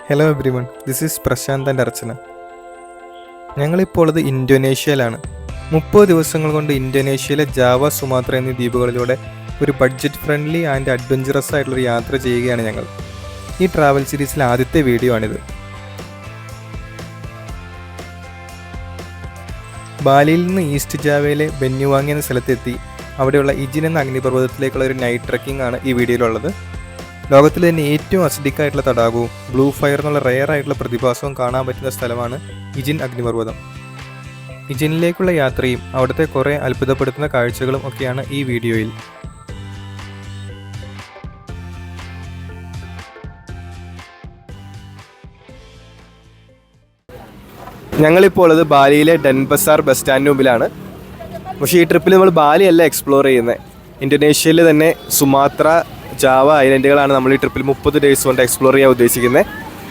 Hello everyone, this is Prashanth and Archana. ഞങ്ങളിപ്പോൾ ഉള്ളത് ഇന്തോനേഷ്യയിലാണ്. 30 ദിവസങ്ങൾ കൊണ്ട് ഇന്തോനേഷ്യയിലെ ജാവ, സുമാത്ര എന്നീ ദ്വീപുകളിലൂടെ ഒരു ബഡ്ജറ്റ് ഫ്രണ്ട്ലി ആൻഡ് അഡ്വഞ്ചറസ് ആയിട്ടുള്ളൊരു യാത്ര ചെയ്യുകയാണ് ഞങ്ങൾ. ഈ ട്രാവൽ സീരീസിലെ ആദ്യത്തെ വീഡിയോ ആണിത്. ബാലിയിൽ നിന്ന് ഈസ്റ്റ് ജാവയിലെ ബെന്യുവാങ്ങി എന്ന സ്ഥലത്തെത്തി അവിടെയുള്ള ഇജിൻ എന്ന അഗ്നിപർവ്വതത്തിലേക്കുള്ള ഒരു നൈറ്റ് ട്രക്കിംഗ് ആണ് ഈ വീഡിയോയിലുള്ളത്. ലോകത്തിലെ തന്നെ ഏറ്റവും അസിഡിക് ആയിട്ടുള്ള തടാകവും ബ്ലൂ ഫയർ എന്നുള്ള റെയർ ആയിട്ടുള്ള പ്രതിഭാസവും കാണാൻ പറ്റുന്ന സ്ഥലമാണ് ഇജിൻ അഗ്നിപർവ്വതം. ഇജിനിലേക്കുള്ള യാത്രയും അവിടുത്തെ കുറേ അത്ഭുതപ്പെടുത്തുന്ന കാഴ്ചകളും ഒക്കെയാണ് ഈ വീഡിയോയിൽ. ഞങ്ങളിപ്പോൾ ഉള്ളത് ബാലിയിലെ ഡെൻപസാർ ബസ് സ്റ്റാൻഡിന് മുമ്പിലാണ്. പക്ഷേ ഈ ട്രിപ്പിൽ നമ്മൾ ബാലി അല്ല എക്സ്പ്ലോർ ചെയ്യുന്നത്. ഇന്തോനേഷ്യയിൽ തന്നെ സുമാത്ര, ജാവ ഐലൻഡുകളാണ് നമ്മൾ ഈ ട്രിപ്പിൽ 30 ഡേയ്സ് കൊണ്ട് എക്സ്പ്ലോർ ചെയ്യാൻ ഉദ്ദേശിക്കുന്നത്.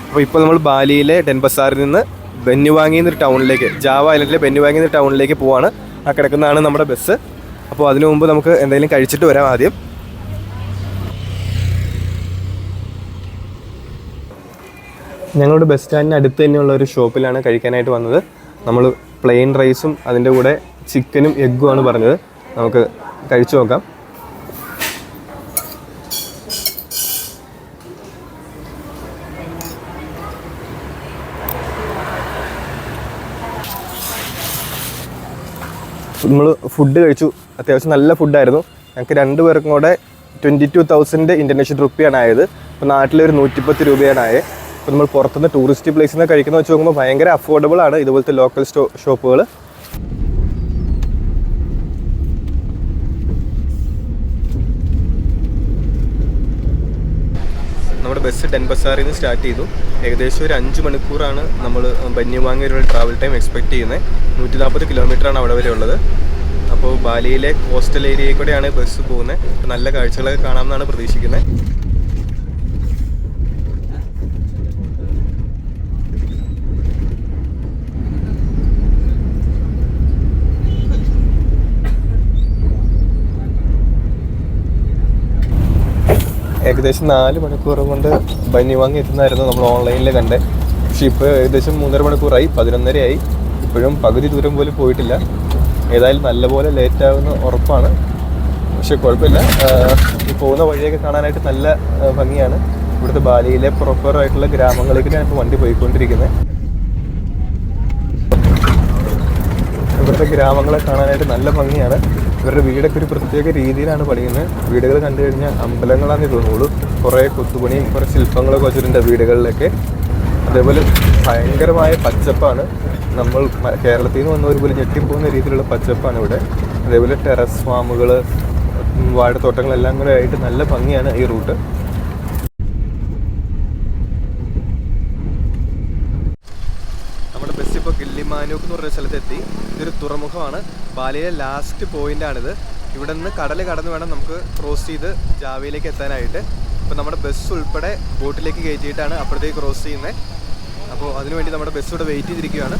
അപ്പോൾ ഇപ്പോൾ നമ്മൾ ബാലിയിലെ ഡെൻപസാറിൽ നിന്ന് ബെന്യുവാങ്ങി എന്നൊരു ടൗണിലേക്ക്, ജാവ ഐലൻഡിലെ ബെന്യുവാങ്ങി എന്നൊരു ടൗണിലേക്ക് പോവാണ്. ആ കിടക്കുന്നതാണ് നമ്മുടെ ബസ്. അപ്പോൾ അതിനു മുമ്പ് നമുക്ക് എന്തെങ്കിലും കഴിച്ചിട്ട് വരാം. ആദ്യം ഞങ്ങളുടെ ബസ് സ്റ്റാൻഡിന് അടുത്ത് തന്നെയുള്ള ഒരു ഷോപ്പിലാണ് കഴിക്കാനായിട്ട് വന്നത്. നമ്മൾ പ്ലെയിൻ റൈസും അതിൻ്റെ കൂടെ ചിക്കനും എഗ്ഗുമാണ് പറഞ്ഞത്. നമുക്ക് കഴിച്ചു നോക്കാം. നമ്മൾ ഫുഡ് കഴിച്ചു. അത്യാവശ്യം നല്ല ഫുഡായിരുന്നു. ഞങ്ങൾക്ക് 2 പേർക്കും കൂടെ 22,000 ഇന്തോനേഷ്യൻ റുപ്പിയാണ് ആയത്. ഇപ്പോൾ നാട്ടിലൊരു 110 രൂപയാണ് ആയത്. അപ്പോൾ നമ്മൾ പുറത്തുനിന്ന് ടൂറിസ്റ്റ് പ്ലേസിൽ നിന്ന് കഴിക്കുന്ന വെച്ച് നോക്കുമ്പോൾ ഭയങ്കര അഫോർഡബിൾ ആണ് ഇതുപോലത്തെ ലോക്കൽ ഷോപ്പുകൾ. നമ്മുടെ ബസ് ഡെൻപസാറിൽ നിന്ന് സ്റ്റാർട്ട് ചെയ്തു. ഏകദേശം ഒരു 5 മണിക്കൂറാണ് നമ്മൾ ബെന്യുവാങ്ങി വരെയുള്ള ട്രാവൽ ടൈം എക്സ്പെക്ട് ചെയ്യുന്നത്. 140 കിലോമീറ്ററാണ് അവിടെ വരെ ഉള്ളത്. അപ്പോൾ ബാലിയിലെ കോസ്റ്റൽ ഏരിയയിൽ കൂടെയാണ് ബസ് പോകുന്നത്. അപ്പോൾ നല്ല കാഴ്ചകളൊക്കെ കാണാമെന്നാണ് പ്രതീക്ഷിക്കുന്നത്. ഏകദേശം 4 മണിക്കൂർ കൊണ്ട് ബെന്യുവാങ്ങി എത്തുന്നതായിരുന്നു നമ്മൾ ഓൺലൈനിൽ കണ്ടത്. പക്ഷേ ഇപ്പോൾ ഏകദേശം 3.5 മണിക്കൂറായി, 11:30 ഇപ്പോഴും പകുതി ദൂരം പോലും പോയിട്ടില്ല. ഏതായാലും നല്ലപോലെ ലേറ്റ് ആകുന്ന ഉറപ്പാണ്. പക്ഷെ കുഴപ്പമില്ല. ഈ പോകുന്ന വഴിയൊക്കെ കാണാനായിട്ട് നല്ല ഭംഗിയാണ്. ഇവിടുത്തെ ബാലിയിലെ പ്രോപ്പർ ആയിട്ടുള്ള ഗ്രാമങ്ങളിലേക്കാണ് ഇപ്പോൾ വണ്ടി പോയിക്കൊണ്ടിരിക്കുന്നത്. ഇവിടുത്തെ ഗ്രാമങ്ങളെ കാണാനായിട്ട് നല്ല ഭംഗിയാണ്. ഇവരുടെ വീടൊക്കെ ഒരു പ്രത്യേക രീതിയിലാണ് പണിയുന്നത്. വീടുകൾ കണ്ടു കഴിഞ്ഞാൽ അമ്പലങ്ങളാണെന്ന് തോന്നുള്ളൂ. കുറേ കൊത്തുപണിയും കുറേ ശില്പങ്ങളൊക്കെ വെച്ചിട്ടുണ്ട് വീടുകളിലൊക്കെ. അതേപോലെ ഭയങ്കരമായ പച്ചപ്പാണ്. നമ്മൾ കേരളത്തിൽ നിന്ന് വന്നവർ പോലും ഞെട്ടിപ്പോകുന്ന രീതിയിലുള്ള പച്ചപ്പാണ് ഇവിടെ. അതേപോലെ ടെറസ് ഫാമുകൾ, വാഴത്തോട്ടങ്ങളെല്ലാം കൂടെ ആയിട്ട് നല്ല ഭംഗിയാണ് ഈ റൂട്ട്. നമ്മുടെ ബസ് ഇപ്പോൾ ഗില്ലിമാനൂക്ക് എന്ന് പറഞ്ഞ സ്ഥലത്തെത്തി. ഇതൊരു തുറമുഖമാണ്. ബാലിയിലെ ലാസ്റ്റ് പോയിൻ്റാണിത്. ഇവിടെ നിന്ന് കടൽ കടന്ന് വേണം നമുക്ക് ക്രോസ് ചെയ്ത് ജാവയിലേക്ക് എത്താനായിട്ട്. അപ്പോൾ നമ്മുടെ ബസ് ഉൾപ്പെടെ ബോട്ടിലേക്ക് കയറ്റിയിട്ടാണ് അപ്പുറത്തേക്ക് ക്രോസ് ചെയ്യുന്നത്. അപ്പോൾ അതിനുവേണ്ടി നമ്മുടെ ബസ് ഇവിടെ വെയിറ്റ് ചെയ്തിരിക്കുകയാണ്.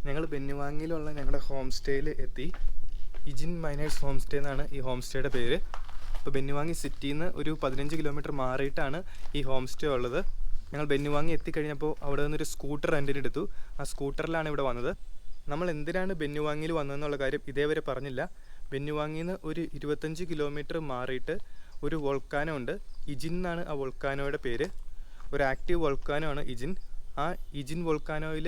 ഞങ്ങൾ ബെന്യുവാങ്ങിയിലുള്ള ഞങ്ങളുടെ ഹോം സ്റ്റേയിൽ എത്തി. ഇജിൻ മൈനേഴ്സ് ഹോം സ്റ്റേ എന്നാണ് ഈ ഹോം സ്റ്റേയുടെ പേര്. ഇപ്പോൾ ബെന്യുവാങ്ങി സിറ്റിയിൽ നിന്ന് ഒരു 15 കിലോമീറ്റർ മാറിയിട്ടാണ് ഈ ഹോം സ്റ്റേ ഉള്ളത്. ഞങ്ങൾ ബെന്യുവാങ്ങി എത്തിക്കഴിഞ്ഞപ്പോൾ അവിടെ നിന്നൊരു സ്കൂട്ടർ റെൻറ്റിനെടുത്തു. ആ സ്കൂട്ടറിലാണ് ഇവിടെ വന്നത്. നമ്മൾ എന്തിനാണ് ബെന്യുവാങ്ങിയിൽ വന്നതെന്നുള്ള കാര്യം ഇതേവരെ പറഞ്ഞില്ല. ബെന്യുവാങ്ങിയിൽ നിന്ന് ഒരു 25 കിലോമീറ്റർ മാറിയിട്ട് ഒരു വോൾക്കാനോ ഉണ്ട്. ഇജിൻ എന്നാണ് ആ വോൾക്കാനോയുടെ പേര്. ഒരു ആക്റ്റീവ് വോൾക്കാനോ ആണ് ഇജിൻ. ആ ഇജിൻ വോൾക്കാനോയിൽ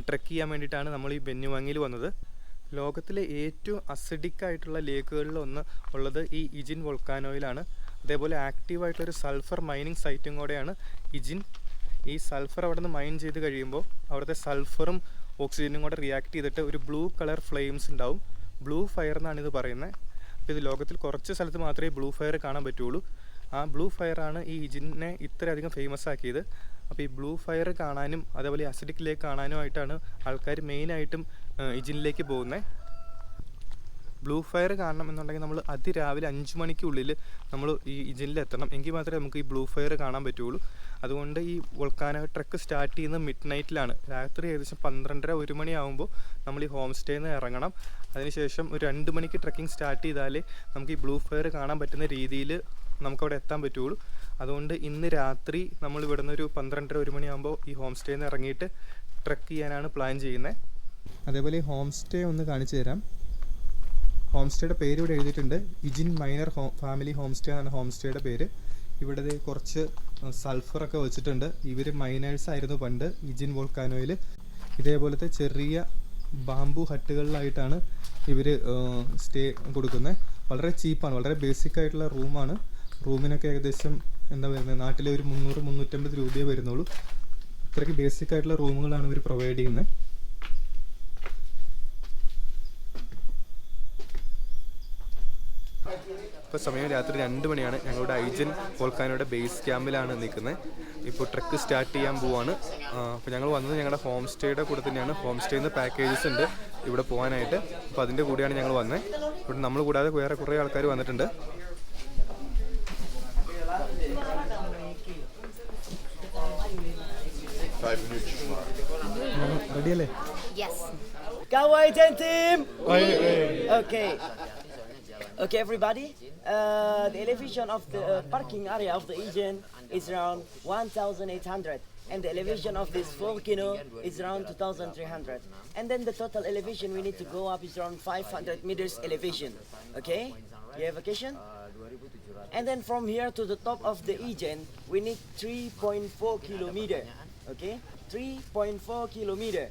ട്രെക്ക് ചെയ്യാൻ വേണ്ടിയിട്ടാണ് നമ്മൾ ഈ ബെന്യുവാങ്ങിയിൽ വന്നത്. ലോകത്തിലെ ഏറ്റവും അസിഡിക് ആയിട്ടുള്ള ലേക്കുകളിലൊന്ന് ഉള്ളത് ഈ ഇജിൻ വോൾക്കാനോയിലാണ്. അതേപോലെ ആക്റ്റീവായിട്ടുള്ളൊരു സൾഫർ മൈനിങ് സൈറ്റും കൂടെയാണ് ഇജിൻ. ഈ സൾഫർ അവിടെ നിന്ന് മൈൻ ചെയ്ത് കഴിയുമ്പോൾ അവിടുത്തെ സൾഫറും ഓക്സിജനും കൂടെ റിയാക്ട് ചെയ്തിട്ട് ഒരു ബ്ലൂ കളർ ഫ്ലെയിംസ് ഉണ്ടാവും. ബ്ലൂ ഫയർ എന്നാണ് ഇത് പറയുന്നത്. അപ്പോൾ ഇത് ലോകത്തിൽ കുറച്ച് സ്ഥലത്ത് മാത്രമേ ബ്ലൂ ഫയർ കാണാൻ പറ്റുള്ളൂ. ആ ബ്ലൂ ഫയറാണ് ഈ ഇജിനെ ഇത്രയധികം ഫേമസ് ആക്കിയത്. അപ്പോൾ ഈ ബ്ലൂ ഫയർ കാണാനും അതേപോലെ അസിഡിക് ലേക്ക് കാണാനുമായിട്ടാണ് ആൾക്കാർ മെയിനായിട്ടും ഇജിനിലേക്ക് പോകുന്നത്. ബ്ലൂ ഫയർ കാണണം എന്നുണ്ടെങ്കിൽ നമ്മൾ അതിരാവിലെ 5 മണിക്കുള്ളിൽ നമ്മൾ ഈ ഇജിനിലെത്തണം, എങ്കിൽ മാത്രമേ നമുക്ക് ഈ ബ്ലൂ ഫയർ കാണാൻ പറ്റുള്ളൂ. അതുകൊണ്ട് ഈ വോൾക്കാനോ ട്രക്ക് സ്റ്റാർട്ട് ചെയ്യുന്നത് മിഡ് നൈറ്റിലാണ്. രാത്രി ഏകദേശം 12:30-1 മണിയാകുമ്പോൾ നമ്മൾ ഈ ഹോം സ്റ്റേയിൽ നിന്ന് ഇറങ്ങണം. അതിനുശേഷം ഒരു 2 മണിക്ക് ട്രക്കിംഗ് സ്റ്റാർട്ട് ചെയ്താലേ നമുക്ക് ഈ ബ്ലൂ ഫയർ കാണാൻ പറ്റുന്ന രീതിയിൽ നമുക്കവിടെ എത്താൻ പറ്റുള്ളൂ. അതുകൊണ്ട് ഇന്ന് രാത്രി നമ്മൾ ഇവിടുന്ന് ഒരു 12:30-1 മണിയാകുമ്പോൾ ഈ ഹോം സ്റ്റേയിൽ നിന്ന് ഇറങ്ങിയിട്ട് ട്രക്ക് ചെയ്യാനാണ് പ്ലാൻ ചെയ്യുന്നത്. അതേപോലെ ഈ ഹോം സ്റ്റേ ഒന്ന് കാണിച്ചു തരാം. ഹോം സ്റ്റേയുടെ പേര് ഇവിടെ എഴുതിയിട്ടുണ്ട്. Ijin minor family home stay എന്നാണ് ഹോം സ്റ്റേയുടെ പേര്. ഇവിടെ കുറച്ച് സൾഫറൊക്കെ വെച്ചിട്ടുണ്ട്. ഇവർ മൈനേഴ്സ് ആയിരുന്നു പണ്ട് ഇജിൻ വോൾക്കാനോയിൽ. ഇതേപോലത്തെ ചെറിയ ബാംബു ഹട്ടുകളിലായിട്ടാണ് ഇവർ സ്റ്റേ കൊടുക്കുന്നത്. വളരെ ചീപ്പാണ്, വളരെ ബേസിക് ആയിട്ടുള്ള റൂമാണ്. റൂമിനൊക്കെ ഏകദേശം എന്താ വരുന്നത്, നാട്ടിലെ ഒരു 300-350 രൂപയേ വരുന്നുള്ളൂ. ഇത്രയ്ക്ക് ബേസിക് ആയിട്ടുള്ള റൂമുകളാണ് ഇവർ പ്രൊവൈഡ് ചെയ്യുന്നത്. ഇപ്പോൾ സമയം രാത്രി 2 മണിയാണ്. ഞങ്ങളുടെ ഐജൻ വോൾക്കാനോയുടെ ബേസ് ക്യാമ്പിലാണ് നിൽക്കുന്നത്. ഇപ്പോൾ ട്രക്ക് സ്റ്റാർട്ട് ചെയ്യാൻ പോവാണ്. അപ്പോൾ ഞങ്ങൾ വന്നത് ഞങ്ങളുടെ ഹോം സ്റ്റേയുടെ കൂടെ തന്നെയാണ്. ഹോം സ്റ്റേയിൽ നിന്ന് പാക്കേജസ് ഉണ്ട് ഇവിടെ പോകാനായിട്ട്. അപ്പോൾ അതിൻ്റെ കൂടെയാണ് ഞങ്ങൾ വന്നത്. ഇവിടെ നമ്മൾ കൂടാതെ വേറെ കുറേ ആൾക്കാർ വന്നിട്ടുണ്ട്. റെഡിയല്ലേ? Okay, everybody. The elevation of the parking area of the Ijen is around 1,800, and the elevation of this volcano is around 2,300. And then the total elevation we need to go up is around 500 meters elevation. Okay, you have vacation. And then from here to the top of the Ijen, we need 3.4 kilometer. Okay, 3.4 kilometer.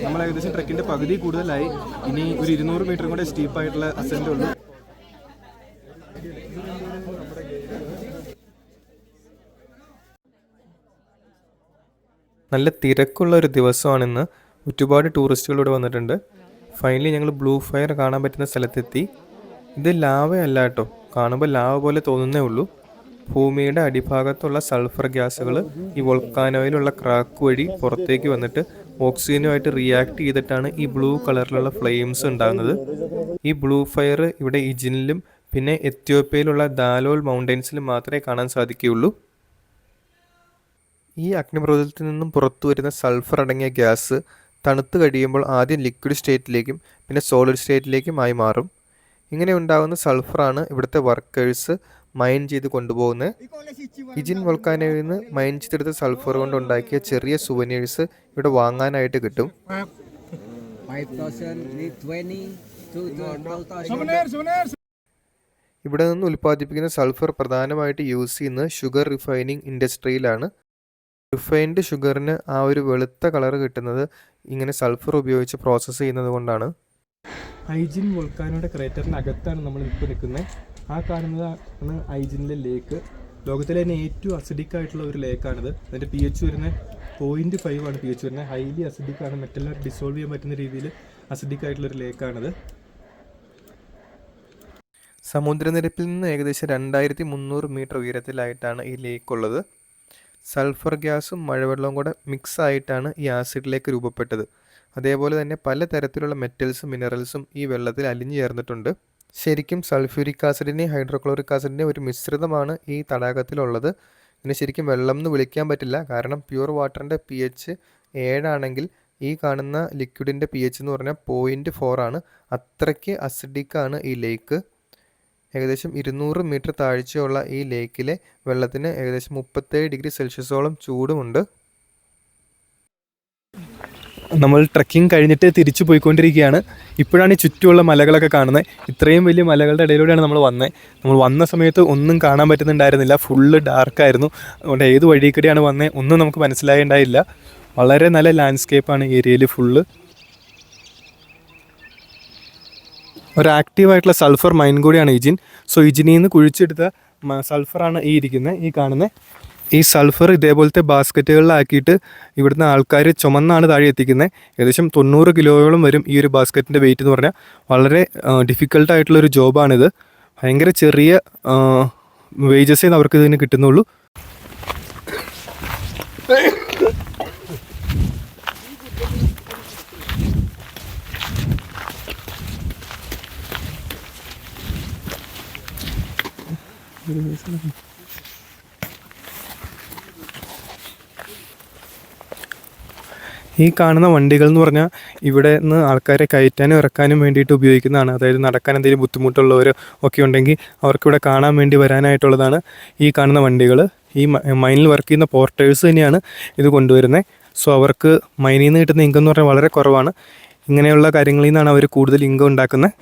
നമ്മൾ ഏകദേശം ട്രെക്കിൻ്റെ പകുതി കൂടുതലായി. ഇനി ഒരു 200 metre കൂടെ സ്റ്റീപ്പായിട്ടുള്ള അസെൻ്റ് ഉള്ളൂ. നല്ല തിരക്കുള്ള ഒരു ദിവസമാണിന്ന്. ഒരുപാട് ടൂറിസ്റ്റുകൾ ഇവിടെ വന്നിട്ടുണ്ട്. ഫൈനലി ഞങ്ങൾ ബ്ലൂ ഫയർ കാണാൻ പറ്റുന്ന സ്ഥലത്തെത്തി. ഇത് ലാവയല്ല കേട്ടോ, കാണുമ്പോൾ ലാവ പോലെ തോന്നുന്നേ ഉള്ളൂ. ഭൂമിയുടെ അടിഭാഗത്തുള്ള സൾഫർ ഗ്യാസുകൾ ഈ വോൾക്കാനോയിലുള്ള ക്രാക്ക് വഴി പുറത്തേക്ക് വന്നിട്ട് ഓക്സിജനുമായിട്ട് റിയാക്ട് ചെയ്തിട്ടാണ് ഈ ബ്ലൂ കളറിലുള്ള ഫ്ലെയിംസ് ഉണ്ടാകുന്നത്. ഈ ബ്ലൂ ഫയർ ഇവിടെ ഇജിനിലും പിന്നെ എത്യോപ്യയിലുള്ള ദാലോൽ മൗണ്ടൻസിലും മാത്രമേ കാണാൻ സാധിക്കുകയുള്ളൂ. ഈ അഗ്നിപർവ്വതത്തിൽ നിന്നും പുറത്തു വരുന്ന സൾഫർ അടങ്ങിയ ഗ്യാസ് തണുത്ത് കഴിയുമ്പോൾ ആദ്യം ലിക്വിഡ് സ്റ്റേറ്റിലേക്കും പിന്നെ സോളിഡ് സ്റ്റേറ്റിലേക്കും ആയി മാറും. ഇങ്ങനെ ഉണ്ടാകുന്ന സൾഫറാണ് ഇവിടുത്തെ വർക്കേഴ്സ് മൈൻ ചെയ്ത് കൊണ്ടുപോകുന്നത്. ഇജിൻ വോൾക്കാനോയിൽ നിന്ന് മൈൻ ചെയ്തെടുത്ത സൾഫർ കൊണ്ട് ഉണ്ടാക്കിയ ചെറിയ സുവനീഴ്സ് ഇവിടെ വാങ്ങാനായിട്ട് കിട്ടും. ഇവിടെ നിന്ന് ഉൽപ്പാദിപ്പിക്കുന്ന സൾഫർ പ്രധാനമായിട്ട് യൂസ് ചെയ്യുന്നത് ഷുഗർ റിഫൈനിങ് ഇൻഡസ്ട്രിയിലാണ്. റിഫൈൻഡ് ഷുഗറിന് ആ ഒരു വെളുത്ത കളർ കിട്ടുന്നത് ഇങ്ങനെ സൾഫർ ഉപയോഗിച്ച് പ്രോസസ്സ് ചെയ്യുന്നത് കൊണ്ടാണ്. ഐജിൻ വോൾക്കാനോയുടെ ക്രേറ്ററിന് അകത്താണ് നമ്മൾ ഇപ്പോൾ നിൽക്കുന്നത്. ആ കാണുന്നതാണ് ഐജിനിലെ ലേക്ക്. ലോകത്തിലെ തന്നെ ഏറ്റവും അസിഡിക് ആയിട്ടുള്ള ഒരു ലേക്കാണിത്. അതിൻ്റെ pH വരുന്നത് 0.5 ആണ് pH വരുന്നത്. ഹൈലി അസിഡിക് ആണ്, മെറ്റലിനെ ഡിസോൾവ് ചെയ്യാൻ പറ്റുന്ന രീതിയിൽ അസിഡിക് ആയിട്ടുള്ളൊരു ലേക്കാണിത്. സമുദ്രനിരപ്പിൽ നിന്ന് ഏകദേശം 2300 മീറ്റർ ഉയരത്തിലായിട്ടാണ് ഈ ലേക്ക് ഉള്ളത്. സൾഫർ ഗ്യാസും മഴവെള്ളവും കൂടെ മിക്സ് ആയിട്ടാണ് ഈ ആസിഡിലേക്ക് രൂപപ്പെട്ടത്. അതേപോലെ തന്നെ പല തരത്തിലുള്ള മെറ്റൽസും മിനറൽസും ഈ വെള്ളത്തിൽ അലിഞ്ഞു ചേർന്നിട്ടുണ്ട്. ശരിക്കും സൾഫ്യൂരിക് ആസിഡിൻ്റെയും ഹൈഡ്രോക്ലോറിക് ആസിഡിൻ്റെയും ഒരു മിശ്രിതമാണ് ഈ തടാകത്തിലുള്ളത്. ഇതിന് ശരിക്കും വെള്ളം എന്ന് വിളിക്കാൻ പറ്റില്ല, കാരണം പ്യുവർ വാട്ടറിൻ്റെ pH 7 ആണെങ്കിൽ ഈ കാണുന്ന ലിക്വിഡിൻ്റെ pH എന്ന് പറഞ്ഞാൽ 0.4 ആണ്. അത്രയ്ക്ക് അസിഡിക്കാണ് ഈ ലേക്ക്. ഏകദേശം 200 മീറ്റർ താഴ്ചയുള്ള ഈ ലേക്കിലെ വെള്ളത്തിന് ഏകദേശം 37 ഡിഗ്രി സെൽഷ്യസോളം ചൂടുമുണ്ട്. നമ്മൾ ട്രക്കിംഗ് കഴിഞ്ഞിട്ട് തിരിച്ചു പോയിക്കൊണ്ടിരിക്കുകയാണ്. ഇപ്പോഴാണ് ഈ ചുറ്റുമുള്ള മലകളൊക്കെ കാണുന്നത്. ഇത്രയും വലിയ മലകളുടെ ഇടയിലൂടെയാണ് നമ്മൾ വന്നത്. നമ്മൾ വന്ന സമയത്ത് ഒന്നും കാണാൻ പറ്റുന്നുണ്ടായിരുന്നില്ല, ഫുള്ള് ഡാർക്കായിരുന്നു. അതുകൊണ്ട് ഏത് വഴിക്കൂടെയാണ് വന്നത് ഒന്നും നമുക്ക് മനസ്സിലായിട്ടുണ്ടായില്ല. വളരെ നല്ല ലാൻഡ്സ്കേപ്പാണ് ഈ ഏരിയയിൽ ഫുള്ള്. ഒരു ആക്റ്റീവായിട്ടുള്ള സൾഫർ മൈൻ കൂടിയാണ് ഇജിൻ. സോ ഇജിനിൽ നിന്ന് കുഴിച്ചെടുത്ത സൾഫറാണ് ഈ ഇരിക്കുന്നത്, ഈ കാണുന്നത്. ഈ സൾഫർ ഇതേപോലത്തെ ബാസ്ക്കറ്റുകളിലാക്കിയിട്ട് ഇവിടുന്ന് ആൾക്കാർ ചുമന്നാണ് താഴെ എത്തിക്കുന്നത്. ഏകദേശം 90 കിലോയോളം വരും ഈ ഒരു ബാസ്ക്കറ്റിൻ്റെ വെയിറ്റ് എന്ന് പറഞ്ഞാൽ. വളരെ ഡിഫിക്കൽട്ടായിട്ടുള്ളൊരു ജോബാണിത്. ഭയങ്കര ചെറിയ വേജസേ അവർക്ക് ഇതിന് കിട്ടുന്നുള്ളൂ. ഈ കാണുന്ന വണ്ടികൾ എന്ന് പറഞ്ഞാൽ ഇവിടെ നിന്ന് ആൾക്കാരെ കയറ്റാനും ഇറക്കാനും വേണ്ടിയിട്ട് ഉപയോഗിക്കുന്നതാണ്. അതായത് നടക്കാൻ എന്തെങ്കിലും ബുദ്ധിമുട്ടുള്ളവർ ഒക്കെ ഉണ്ടെങ്കിൽ അവർക്കിവിടെ കാണാൻ വേണ്ടി വരാനായിട്ടുള്ളതാണ് ഈ കാണുന്ന വണ്ടികൾ. ഈ മൈനിൽ വർക്ക് ചെയ്യുന്ന പോർട്ടേഴ്സ് തന്നെയാണ് ഇത് കൊണ്ടുവരുന്നത്. സോ അവർക്ക് മൈനിൽ നിന്ന് കിട്ടുന്ന ഇൻകം എന്ന് പറഞ്ഞാൽ വളരെ കുറവാണ്. ഇങ്ങനെയുള്ള കാര്യങ്ങളിൽ നിന്നാണ് അവർ കൂടുതൽ ഇൻകം ഉണ്ടാക്കുന്നത്.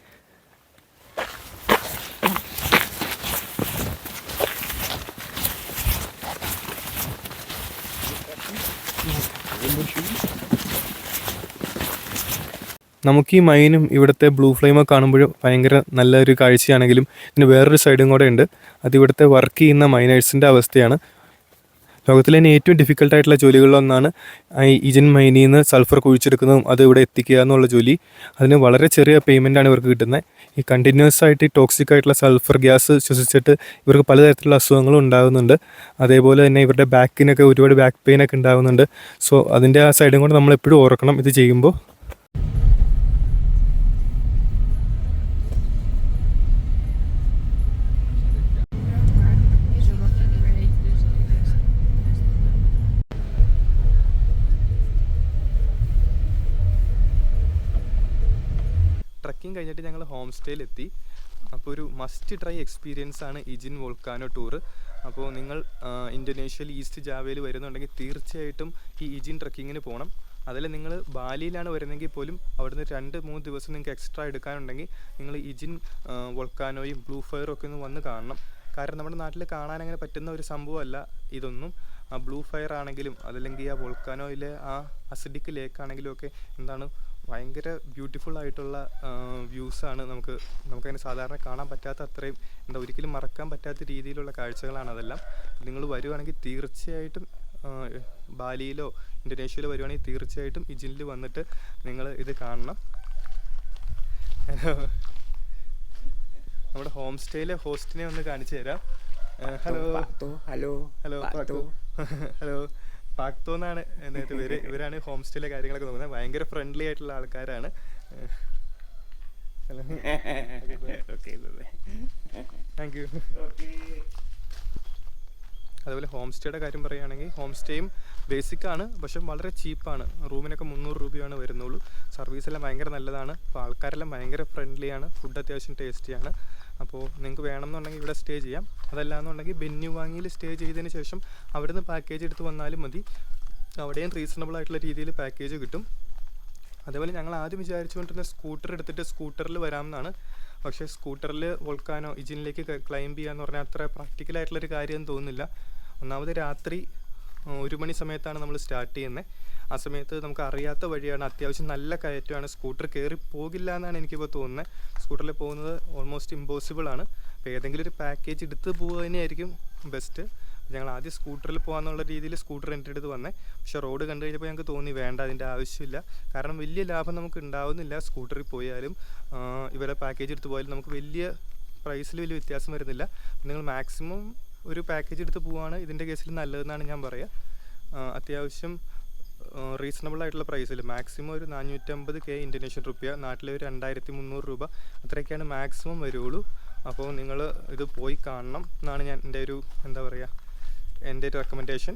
നമുക്ക് ഈ മൈനും ഇവിടുത്തെ ബ്ലൂ ഫ്ലെയിമൊക്കെ കാണുമ്പോൾ ഭയങ്കര നല്ലൊരു കാഴ്ചയാണെങ്കിലും ഇതിന് വേറൊരു സൈഡും കൂടെ ഉണ്ട്. അത് ഇവിടുത്തെ വർക്ക് ചെയ്യുന്ന മൈനേഴ്സിൻ്റെ അവസ്ഥയാണ്. ലോകത്തിലെ തന്നെ ഏറ്റവും ഡിഫിക്കൽട്ടായിട്ടുള്ള ജോലികളിലൊന്നാണ് ഈ ഇജിൻ മൈനിൽ നിന്ന് സൾഫർ കുഴിച്ചെടുക്കുന്നതും അത് ഇവിടെ എത്തിക്കുക എന്നുള്ള ജോലി. അതിന് വളരെ ചെറിയ പേയ്മെൻറ്റാണ് ഇവർക്ക് കിട്ടുന്നത്. ഈ കണ്ടിന്യൂസ് ആയിട്ട് ഈ ടോക്സിക് ആയിട്ടുള്ള സൾഫർ ഗ്യാസ് ശ്വസിച്ചിട്ട് ഇവർക്ക് പലതരത്തിലുള്ള അസുഖങ്ങളും ഉണ്ടാകുന്നുണ്ട്. അതേപോലെ തന്നെ ഇവരുടെ ബാക്കിനൊക്കെ ഒരുപാട് ബാക്ക് പെയിനൊക്കെ ഉണ്ടാകുന്നുണ്ട്. സോ അതിൻ്റെ ആ സൈഡും കൂടെ നമ്മളെപ്പോഴും ഓർക്കണം ഇത് ചെയ്യുമ്പോൾ. ട്രക്കിംഗ് കഴിഞ്ഞിട്ട് ഞങ്ങൾ ഹോം സ്റ്റേയിലെത്തി. അപ്പോൾ ഒരു മസ്റ്റ് ട്രൈ എക്സ്പീരിയൻസ് ആണ് ഇജിൻ വോൾക്കാനോ ടൂറ്. അപ്പോൾ നിങ്ങൾ ഇന്തോനേഷ്യയിൽ ഈസ്റ്റ് ജാവയിൽ വരുന്നുണ്ടെങ്കിൽ തീർച്ചയായിട്ടും ഈ ഇജിൻ ട്രക്കിങ്ങിന് പോകണം. അതിൽ നിങ്ങൾ ബാലിയിലാണ് വരുന്നതെങ്കിൽ പോലും അവിടുന്ന് 2-3 ദിവസം നിങ്ങൾക്ക് എക്സ്ട്രാ എടുക്കാനുണ്ടെങ്കിൽ നിങ്ങൾ ഇജിൻ വോൾക്കാനോയും ബ്ലൂ ഫയറും ഒക്കെ ഒന്ന് വന്ന് കാണണം. കാരണം നമ്മുടെ നാട്ടിൽ കാണാൻ അങ്ങനെ പറ്റുന്ന ഒരു സംഭവമല്ല ഇതൊന്നും. ആ ബ്ലൂ ഫയർ ആണെങ്കിലും അതല്ലെങ്കിൽ ആ വോൾക്കാനോയിലെ ആ അസിഡിക് ലേക്ക് ആണെങ്കിലും ഒക്കെ എന്താണ് ഭയങ്കര ബ്യൂട്ടിഫുൾ ആയിട്ടുള്ള വ്യൂസാണ്. നമുക്കതിന് സാധാരണ കാണാൻ പറ്റാത്ത അത്രയും ഒരിക്കലും മറക്കാൻ പറ്റാത്ത രീതിയിലുള്ള കാഴ്ചകളാണ് അതെല്ലാം. നിങ്ങൾ വരുവാണെങ്കിൽ തീർച്ചയായിട്ടും ബാലിയിലോ ഇന്തോനേഷ്യയിലോ വരുവാണെങ്കിൽ തീർച്ചയായിട്ടും ഇജിനിൽ വന്നിട്ട് നിങ്ങൾ ഇത് കാണണം. നമ്മുടെ ഹോം സ്റ്റേയിലെ ഹോസ്റ്റിനെ ഒന്ന് കാണിച്ചു തരാം. ഹലോ ഹലോ ഹലോ ഹലോ പാക്തോ എന്നാണ് എന്നത്തെ പേര്. ഇവരാണ് ഹോം സ്റ്റേയിലെ കാര്യങ്ങളൊക്കെ നോക്കുന്നത്. ഭയങ്കര ഫ്രണ്ട്ലി ആയിട്ടുള്ള ആൾക്കാരാണ്. Thank you. അതുപോലെ ഹോം സ്റ്റേയുടെ കാര്യം പറയുകയാണെങ്കിൽ ഹോം സ്റ്റേയും ബേസിക്കാണ്, പക്ഷെ വളരെ ചീപ്പാണ്. റൂമിനൊക്കെ 300 രൂപയാണ് വരുന്നുള്ളൂ. സർവീസ് എല്ലാം ഭയങ്കര നല്ലതാണ്. അപ്പോൾ ആൾക്കാരെല്ലാം ഭയങ്കര ഫ്രണ്ട്ലിയാണ്. ഫുഡ് അത്യാവശ്യം ടേസ്റ്റിയാണ്. അപ്പോൾ നിങ്ങൾക്ക് വേണമെന്നുണ്ടെങ്കിൽ ഇവിടെ സ്റ്റേ ചെയ്യാം. അതല്ലാന്നുണ്ടെങ്കിൽ ബെന്യുവാങ്ങിയിൽ സ്റ്റേ ചെയ്തതിന് ശേഷം അവിടുന്ന് പാക്കേജ് എടുത്ത് വന്നാലും മതി. അവിടെയും റീസണബിൾ ആയിട്ടുള്ള രീതിയിൽ പാക്കേജ് കിട്ടും. അതേപോലെ ഞങ്ങൾ ആദ്യം വിചാരിച്ചുകൊണ്ടിരുന്ന സ്കൂട്ടർ എടുത്തിട്ട് സ്കൂട്ടറിൽ വരാമെന്നാണ്. പക്ഷേ സ്കൂട്ടറിൽ വോൾക്കാനോ ഇജിനിലേക്ക് ക്ലൈംബ് ചെയ്യാന്ന് പറഞ്ഞാൽ അത്ര പ്രാക്ടിക്കലായിട്ടുള്ളൊരു കാര്യമെന്ന് തോന്നുന്നില്ല. ഒന്നാമത് രാത്രി 1 മണി സമയത്താണ് നമ്മൾ സ്റ്റാർട്ട് ചെയ്യുന്നത്. ആ സമയത്ത് നമുക്ക് അറിയാത്ത വഴിയാണ്, അത്യാവശ്യം നല്ല കയറ്റമാണ്. സ്കൂട്ടർ കയറി പോകില്ല എന്നാണ് എനിക്കിപ്പോൾ തോന്നുന്നത്. സ്കൂട്ടറിൽ പോകുന്നത് ഓൾമോസ്റ്റ് ഇമ്പോസിബിൾ ആണ്. അപ്പോൾ ഏതെങ്കിലും ഒരു പാക്കേജ് എടുത്ത് പോകുക തന്നെയായിരിക്കും ബെസ്റ്റ്. ഞങ്ങൾ ആദ്യം സ്കൂട്ടറിൽ പോകാമെന്നുള്ള രീതിയിൽ സ്കൂട്ടർ റെൻ്റ് എടുത്ത് വന്നേ. പക്ഷേ റോഡ് കണ്ടു കഴിഞ്ഞപ്പോൾ ഞങ്ങൾക്ക് തോന്നി വേണ്ട, അതിൻ്റെ ആവശ്യമില്ല. കാരണം വലിയ ലാഭം നമുക്ക് ഉണ്ടാവുന്നില്ല. സ്കൂട്ടറിൽ പോയാലും ഇവിടെ പാക്കേജ് എടുത്ത് പോയാലും നമുക്ക് വലിയ പ്രൈസിൽ വലിയ വ്യത്യാസം വരുന്നില്ല. നിങ്ങൾ മാക്സിമം ഒരു പാക്കേജ് എടുത്ത് പോവുകയാണ് ഇതിൻ്റെ കേസിൽ നല്ലതെന്നാണ് ഞാൻ പറയുക. അത്യാവശ്യം റീസണബിൾ ആയിട്ടുള്ള പ്രൈസിൽ മാക്സിമം ഒരു 450K ഇന്തോനേഷ്യൻ റുപ്യ, നാട്ടിലെ ഒരു 2300 രൂപ അത്രയൊക്കെയാണ് മാക്സിമം വരുള്ളൂ. അപ്പോൾ നിങ്ങൾ ഇത് പോയി കാണണം എന്നാണ് എൻ്റെ ഒരു റെക്കമെൻഡേഷൻ.